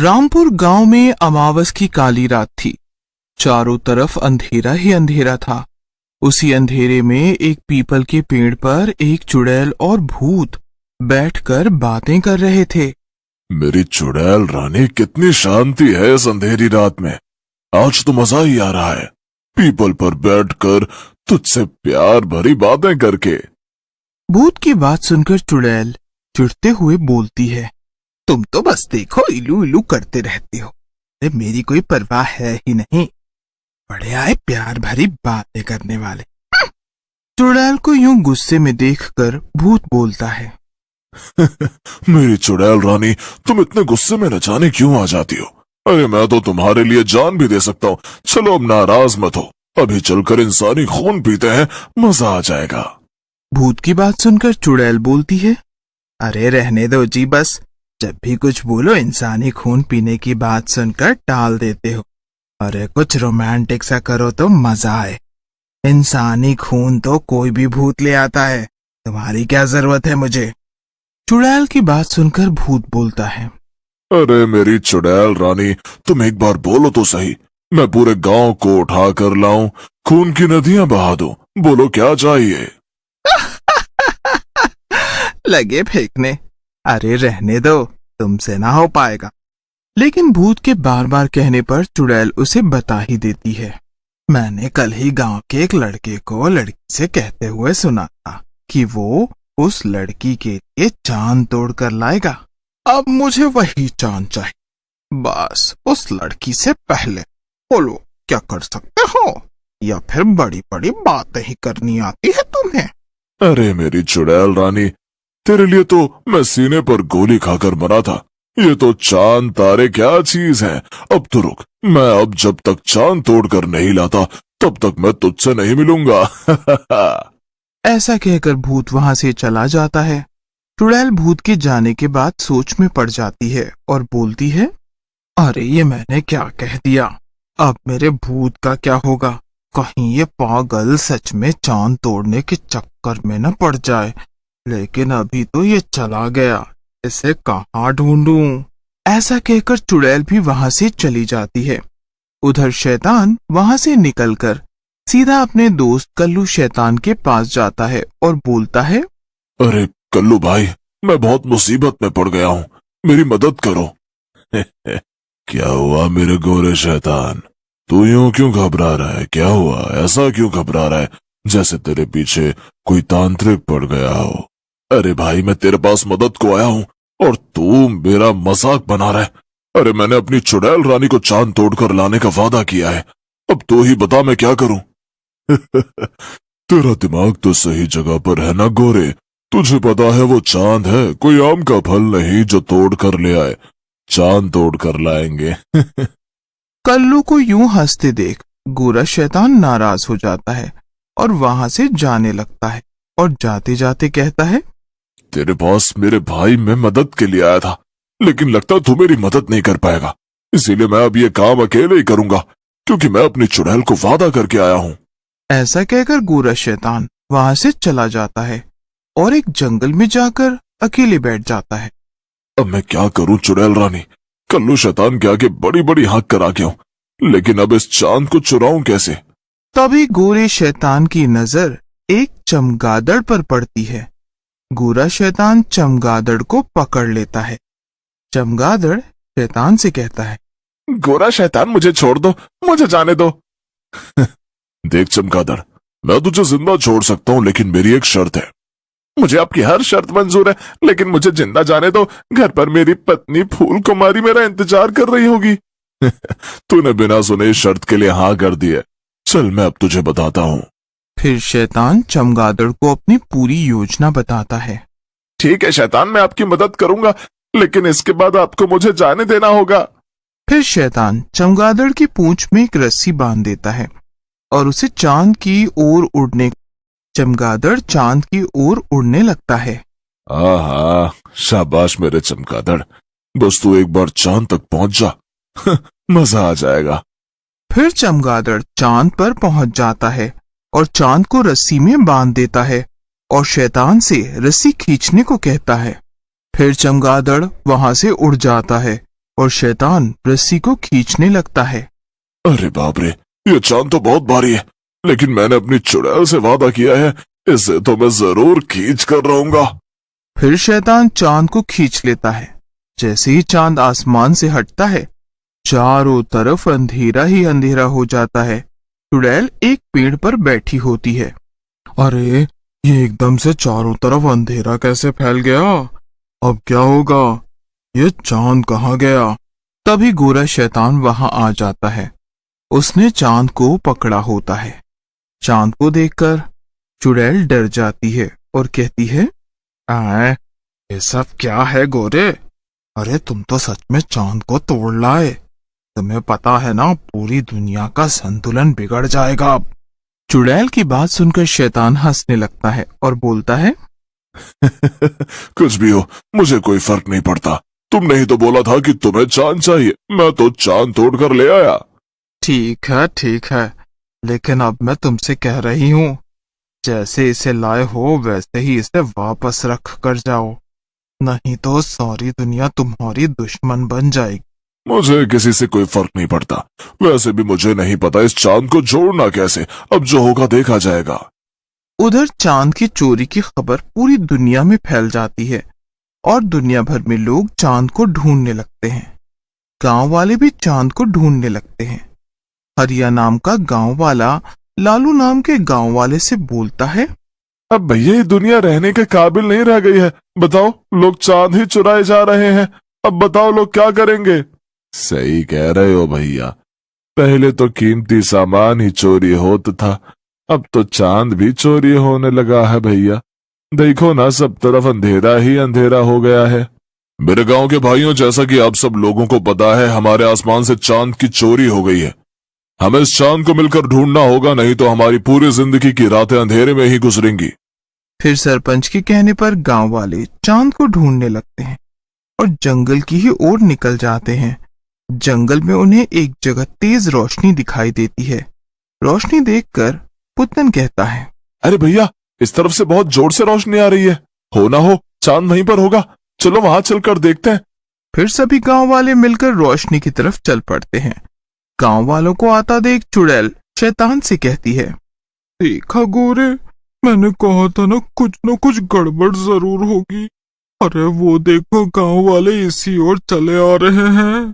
रामपुर गांव में अमावस की काली रात थी। चारों तरफ अंधेरा ही अंधेरा था। उसी अंधेरे में एक पीपल के पेड़ पर एक चुड़ैल और भूत बैठकर बातें कर रहे थे। मेरी चुड़ैल रानी, कितनी शांति है इस अंधेरी रात में। आज तो मजा ही आ रहा है, पीपल पर बैठकर तुझसे प्यार भरी बातें करके। भूत की बात सुनकर चुड़ैल चिढ़ते हुए बोलती है, तुम तो बस देखो इलू इलू करते रहते हो। मेरी कोई परवाह है ही नहीं। बड़े आए प्यार भरी बातें करने वाले। चुड़ैल को यूं गुस्से में देखकर भूत बोलता है, मेरी चुड़ैल रानी, तुम इतने गुस्से में न जाने क्यों आ जाती हो। अरे मैं तो तुम्हारे लिए जान भी दे सकता हूँ। चलो अब नाराज मत हो, अभी चलकर इंसानी खून पीते हैं, मजा आ जाएगा। भूत की बात सुनकर चुड़ैल बोलती है, अरे रहने दो जी, बस जब भी कुछ बोलो इंसानी खून पीने की बात सुनकर टाल देते हो। अरे कुछ रोमांटिक सा करो तो मजा आए। इंसानी खून तो कोई भी भूत ले आता है, तुम्हारी क्या जरूरत है मुझे। चुड़ैल की बात सुनकर भूत बोलता है, अरे मेरी चुड़ैल रानी, तुम एक बार बोलो तो सही, मैं पूरे गांव को उठा कर लाऊं, खून की नदियां बहा दूं। बोलो क्या चाहिए। लगे फेंकने। अरे रहने दो, तुमसे ना हो पाएगा। लेकिन भूत के बार बार कहने पर चुड़ैल उसे बता ही देती है, मैंने कल ही गांव के एक लड़के को लड़की से कहते हुए सुना था कि वो उस लड़की के लिए चांद तोड़ कर लाएगा। अब मुझे वही चांद चाहिए। बस उस लड़की से पहले बोलो क्या कर सकते हो, या फिर बड़ी बड़ी बातें ही करनी आती है तुम्हें। अरे मेरी चुड़ैल रानी, तेरे लिए तो मैं सीने पर गोली खाकर मरा था। ये तो चांद तारे क्या चीज है। अब तो रुक, मैं अब जब तक चांद तोड़कर नहीं लाता तब तक मैं तुझसे नहीं मिलूंगा। ऐसा कहकर भूत वहां से चला जाता है। चुड़ैल भूत के जाने के बाद सोच में पड़ जाती है और बोलती है, अरे ये मैंने क्या कह दिया। अब मेरे भूत का क्या होगा। कहीं ये पागल सच में चांद तोड़ने के चक्कर में न पड़ जाए। लेकिन अभी तो ये चला गया, इसे कहाँ ढूंढूं। ऐसा कहकर चुड़ैल भी वहां से चली जाती है। उधर शैतान वहां से निकलकर सीधा अपने दोस्त कल्लू शैतान के पास जाता है और बोलता है, अरे कल्लू भाई, मैं बहुत मुसीबत में पड़ गया हूँ, मेरी मदद करो। क्या हुआ मेरे गोरे शैतान, तू यूं क्यों घबरा रहा है। क्या हुआ, ऐसा क्यों घबरा रहा है जैसे तेरे पीछे कोई तांत्रिक पड़ गया हो। अरे भाई, मैं तेरे पास मदद को आया हूँ और तू मेरा मजाक बना रहा है। अरे मैंने अपनी चुड़ैल रानी को चांद तोड़कर लाने का वादा किया है, अब तू ही बता मैं क्या करूं। तेरा दिमाग तो सही जगह पर है ना गोरे। तुझे पता है वो चांद है, कोई आम का फल नहीं जो तोड़ कर ले आए। चांद तोड़ कर लाएंगे। कल्लू को यूं हंसते देख गोरा शैतान नाराज हो जाता है और वहां से जाने लगता है और जाते जाते कहता है, तेरे पास मेरे भाई मैं मदद के लिए आया था, लेकिन लगता तू मेरी मदद नहीं कर पाएगा। इसीलिए मैं अब ये काम अकेले ही करूंगा, क्योंकि मैं अपनी चुड़ैल को वादा करके आया हूँ। ऐसा कहकर गोरा शैतान वहां से चला जाता है और एक जंगल में जाकर अकेले बैठ जाता है। अब मैं क्या करूं चुड़ैल रानी, कल्लू शैतान के आगे बड़ी बड़ी हाक कर आ गया हूं, लेकिन अब इस चांद को चुराऊं कैसे। तभी गोरे शैतान की नजर एक चमगादड़ पर पड़ती है। गोरा शैतान चमगादड़ को पकड़ लेता है। चमगादड़ शैतान से कहता है, गोरा शैतान मुझे छोड़ दो, मुझे जाने दो। देख चमगादड़, मैं तुझे जिंदा छोड़ सकता हूँ, लेकिन मेरी एक शर्त है। मुझे आपकी हर शर्त मंजूर है, लेकिन मुझे जिंदा जाने दो। घर पर मेरी पत्नी फूल कुमारी मेरा इंतजार कर रही होगी। तूने बिना सुने इस शर्त के लिए हाँ कर दी है। चल मैं अब तुझे बताता हूँ। फिर शैतान चमगादड़ को अपनी पूरी योजना बताता है। ठीक है शैतान, मैं आपकी मदद करूंगा, लेकिन इसके बाद आपको मुझे जाने देना होगा। फिर शैतान चमगादड़ की पूंछ में एक रस्सी बांध देता है और उसे चांद की ओर उड़ने चमगादड़ चांद की ओर उड़ने लगता है। आहा, शाबाश मेरे चमगादड़, बस तू एक बार चांद तक पहुंच जा। मजा आ जाएगा। फिर चमगादड़ चांद पर पहुंच जाता है और चांद को रस्सी में बांध देता है और शैतान से रस्सी खींचने को कहता है। फिर चमगादड़ वहां से उड़ जाता है और शैतान रस्सी को खींचने लगता है। अरे बाप रे, ये चांद तो बहुत भारी है, लेकिन मैंने अपनी चुड़ैल से वादा किया है, इसे तो मैं जरूर खींच कर रहूंगा। फिर शैतान चांद को खींच लेता है। जैसे ही चांद आसमान से हटता है, चारों तरफ अंधेरा ही अंधेरा हो जाता है। चुड़ैल एक पेड़ पर बैठी होती है। अरे, ये एकदम से चारों तरफ अंधेरा कैसे फैल गया? अब क्या होगा? ये चांद कहाँ गया? तभी गोरा शैतान वहां आ जाता है। उसने चांद को पकड़ा होता है। चांद को देखकर चुड़ैल डर जाती है और कहती है, आए, ये सब क्या है गोरे? अरे तुम तो सच में चांद को तोड़ लाए। तुम्हें पता है ना, पूरी दुनिया का संतुलन बिगड़ जाएगा अब। चुड़ैल की बात सुनकर शैतान हंसने लगता है और बोलता है, कुछ भी हो, मुझे कोई फर्क नहीं पड़ता। तुमने ही तो बोला था कि तुम्हें चांद चाहिए, मैं तो चांद तोड़ कर ले आया। ठीक है, लेकिन अब मैं तुमसे कह रही हूँ, जैसे इसे लाए हो वैसे ही इसे वापस रख कर जाओ, नहीं तो सारी दुनिया तुम्हारी दुश्मन बन जाएगी। मुझे किसी से कोई फर्क नहीं पड़ता। वैसे भी मुझे नहीं पता इस चांद को जोड़ना कैसे, अब जो होगा देखा जाएगा। उधर चांद की चोरी की खबर पूरी दुनिया में फैल जाती है और दुनिया भर में लोग चांद को ढूंढने लगते हैं। गांव वाले भी चांद को ढूंढने लगते हैं। हरिया नाम का गांव वाला लालू नाम के गांव वाले से बोलता है, अब भैया ये दुनिया रहने के काबिल नहीं रह गई है। बताओ, लोग चांद ही चुराए जा रहे हैं। अब बताओ लोग क्या करेंगे? सही कह रहे हो भैया, पहले तो कीमती सामान ही चोरी होता था, अब तो चांद भी चोरी होने लगा है भैया। देखो ना, सब तरफ अंधेरा ही अंधेरा हो गया है। मेरे गांव के भाइयों, जैसा कि आप सब लोगों को पता है, हमारे आसमान से चांद की चोरी हो गई है। हमें इस चांद को मिलकर ढूंढना होगा, नहीं तो हमारी पूरी जिंदगी की रातें अंधेरे में ही गुजरेंगी। फिर सरपंच के कहने पर गांव वाले चांद को ढूंढने लगते हैं और जंगल की ही ओर निकल जाते हैं। जंगल में उन्हें एक जगह तेज रोशनी दिखाई देती है। रोशनी देखकर पुतन कहता है, अरे भैया, इस तरफ से बहुत जोर से रोशनी आ रही है, हो ना हो चांद वहीं पर होगा, चलो वहां चलकर देखते हैं। फिर सभी गांव वाले मिलकर रोशनी की तरफ चल पड़ते हैं। गांव वालों को आता देख चुड़ैल शैतान से कहती है, देखा गोरे, मैंने कहा था ना कुछ गड़बड़ जरूर होगी। अरे वो देखो, गांव वाले इसी ओर चले आ रहे हैं।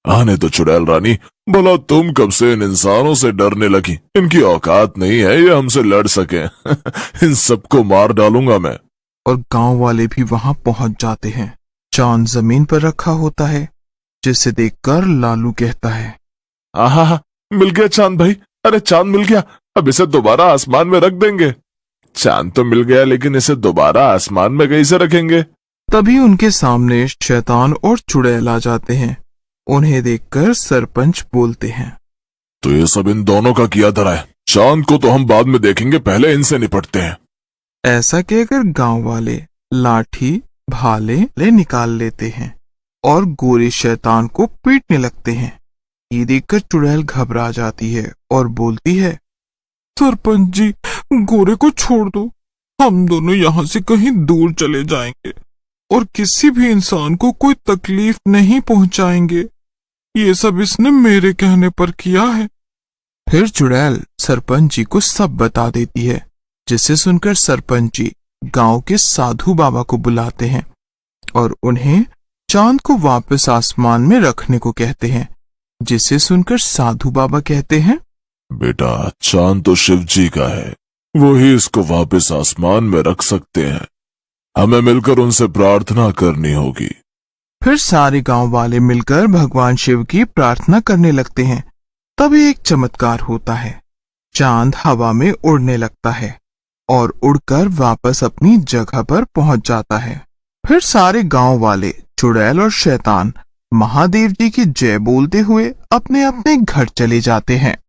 आने तो चुड़ैल रानी, भला तुम कब से इन इंसानों से डरने लगी? इनकी औकात नहीं है ये हमसे लड़ सके। इन सबको मार डालूंगा मैं। और गांव वाले भी वहां पहुंच जाते हैं। चांद जमीन पर रखा होता है, जिसे देखकर लालू कहता है, आहा, मिल गया चांद भाई। अरे चांद मिल गया, अब इसे दोबारा आसमान में रख देंगे। चांद तो मिल गया, लेकिन इसे दोबारा आसमान में कैसे रखेंगे? तभी उनके सामने शैतान और चुड़ैल आ जाते हैं। उन्हें देखकर सरपंच बोलते हैं, तो ये सब इन दोनों का किया धरा है। चांद को तो हम बाद में देखेंगे, पहले इनसे निपटते हैं। ऐसा कहकर गांव वाले लाठी भाले ले निकाल लेते हैं और गोरे शैतान को पीटने लगते हैं। ये देखकर चुड़ैल घबरा जाती है और बोलती है, सरपंच जी, गोरे को छोड़ दो, हम दोनों यहाँ से कहीं दूर चले जाएंगे और किसी भी इंसान को कोई तकलीफ नहीं पहुंचाएंगे। ये सब इसने मेरे कहने पर किया है। फिर चुड़ैल सरपंच जी को सब बता देती है, जिसे सुनकर सरपंच जी गांव के साधु बाबा को बुलाते हैं और उन्हें चांद को वापस आसमान में रखने को कहते हैं। जिसे सुनकर साधु बाबा कहते हैं, बेटा, चांद तो शिव जी का है, वो ही इसको वापस आसमान में रख सकते हैं। हमें मिलकर उनसे प्रार्थना करनी होगी। फिर सारे गांव वाले मिलकर भगवान शिव की प्रार्थना करने लगते हैं। तभी एक चमत्कार होता है। चांद हवा में उड़ने लगता है और उड़कर वापस अपनी जगह पर पहुंच जाता है। फिर सारे गांव वाले चुड़ैल और शैतान महादेव जी की जय बोलते हुए अपने अपने घर चले जाते हैं।